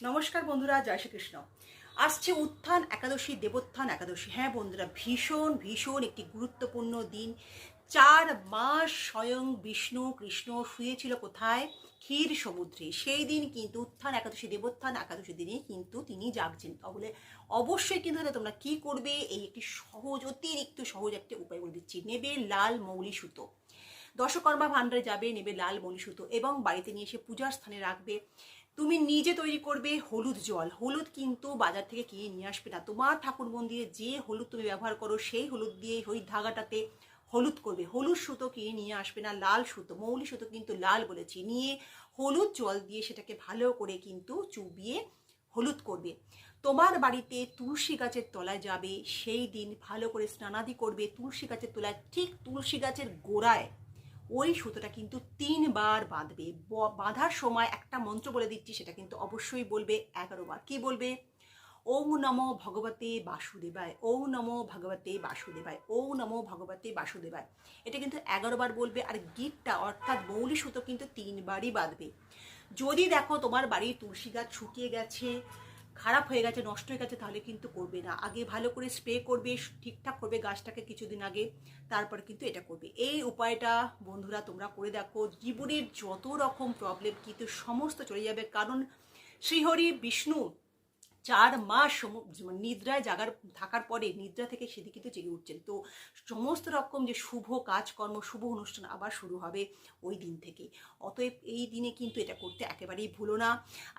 নমস্কার বন্ধুরা, জয় শ্রীকৃষ্ণ। আসছে উত্থান একাদশী, দেবোত্থান একাদশী। হ্যাঁ বন্ধুরা, ভীষণ ভীষণ একটি গুরুত্বপূর্ণ দিন। 4 মাস স্বয়ং বিষ্ণু কৃষ্ণ শুয়েছিল কোথায়? ক্ষীর সমুদ্রে। সেই দিন কিন্তু উত্থান একাদশী, দেবোত্থান একাদশী দিনে কিন্তু তিনি জাগছেন। তাহলে অবশ্যই কিন্তু তোমরা কি করবে, এই একটি সহজ, অতিরিক্ত সহজ একটা উপায় বলে দিচ্ছি। নেবে লাল মৌলি সুতো, দশকর্মা ভাণ্ডারে যাবে, নেবে লাল মৌলি সুতো এবং বাড়িতে নিয়ে এসে পূজার স্থানে রাখবে। তুমি নিজে তৈরি করবে হলুদ জল। হলুদ কিন্তু বাজার থেকে কিনে নিয়ে আসবে না। তোমার ঠাকুর মন্দিরে যে হলুদ তুমি ব্যবহার করো সেই হলুদ দিয়ে ওই ধাগাটাতে হলুদ করবে। হলুদ সুতো কিনে নিয়ে আসবে না, লাল সুতো, মৌলি সুতো কিন্তু লাল বলেছি, নিয়ে হলুদ জল দিয়ে সেটাকে ভালো করে কিন্তু চুবিয়ে হলুদ করবে। তোমার বাড়িতে তুলসী গাছের তলায় যাবে, সেই দিন ভালো করে স্নানাদি করবে তুলসী গাছের তলায়, ঠিক তুলসী গাছের গোড়ায় ওই সুতোটা কিন্তু 3 বার বাঁধবে। বাঁধার সময় একটা মন্ত্র বলে দিচ্ছি, সেটা কিন্তু অবশ্যই বলবে 11 বার। কি বলবে? ওং নমো ভগবতে বাসুদেবায়, ওং নমো ভগবতে বাসুদেবায়, ওং নমো ভগবতে বাসুদেবায়। এটা কিন্তু 11 বার বলবে। আর গিটটা অর্থাৎ মৌলি সুতো কিন্তু 3 বারই বাঁধবে। যদি দেখো তোমার বাড়ির তুলসী গাছ শুকিয়ে গেছে, খারাপ হয়ে গেছে, নষ্ট হয়ে গেছে, তাহলে কিন্তু করবে না। আগে ভালো করে স্প্রে করবে, ঠিকঠাক করবে গাছটাকে কিছুদিন আগে, তারপর কিন্তু এটা করবে। এই উপায়টা বন্ধুরা তোমরা করে দেখো, জীবনের যত রকম প্রবলেম কিন্তু সমস্ত চলে যাবে। কারণ শ্রীহরি বিষ্ণু 4 মাস নিদ্রায় থাকার পরে নিদ্রা থেকে সেদিকে কিন্তু জেগে উঠছেন। তো সমস্ত রকম যে শুভ কাজকর্ম, শুভ অনুষ্ঠান আবার শুরু হবে ওই দিন থেকে। অতএব এই দিনে কিন্তু এটা করতে একেবারেই ভুলো না।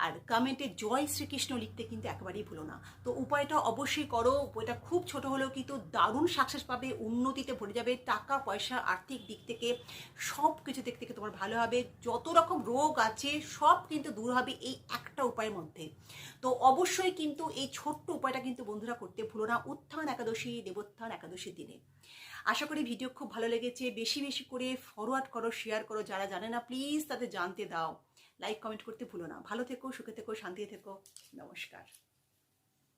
আর কমেন্টে জয় শ্রীকৃষ্ণ লিখতে কিন্তু একেবারেই ভুলো না। তো উপায়টা অবশ্যই করো। উপায়টা খুব ছোট হলেও কিন্তু দারুণ সাকসেস পাবে, উন্নতিতে ভরে যাবে। টাকা পয়সা, আর্থিক দিক থেকে সব কিছু দিক থেকে তোমার ভালো হবে। যত রকম রোগ আছে সব কিন্তু দূর হবে এই একটা উপায়ের মধ্যে। তো অবশ্যই কিন্তু এই ছোট্ট উপায়টা কিন্তু বন্ধুরা করতে ভুলো না, উত্থান একাদশী, দেবোত্থান একাদশীর দিনে। আশা করি ভিডিও খুব ভালো লেগেছে। বেশি বেশি করে ফরওয়ার্ড করো, শেয়ার করো। যারা জানে না প্লিজ তাদের জানতে দাও। লাইক কমেন্ট করতে ভুলো না। ভালো থেকো, সুখে থেকো, শান্তিতে থেকো। নমস্কার।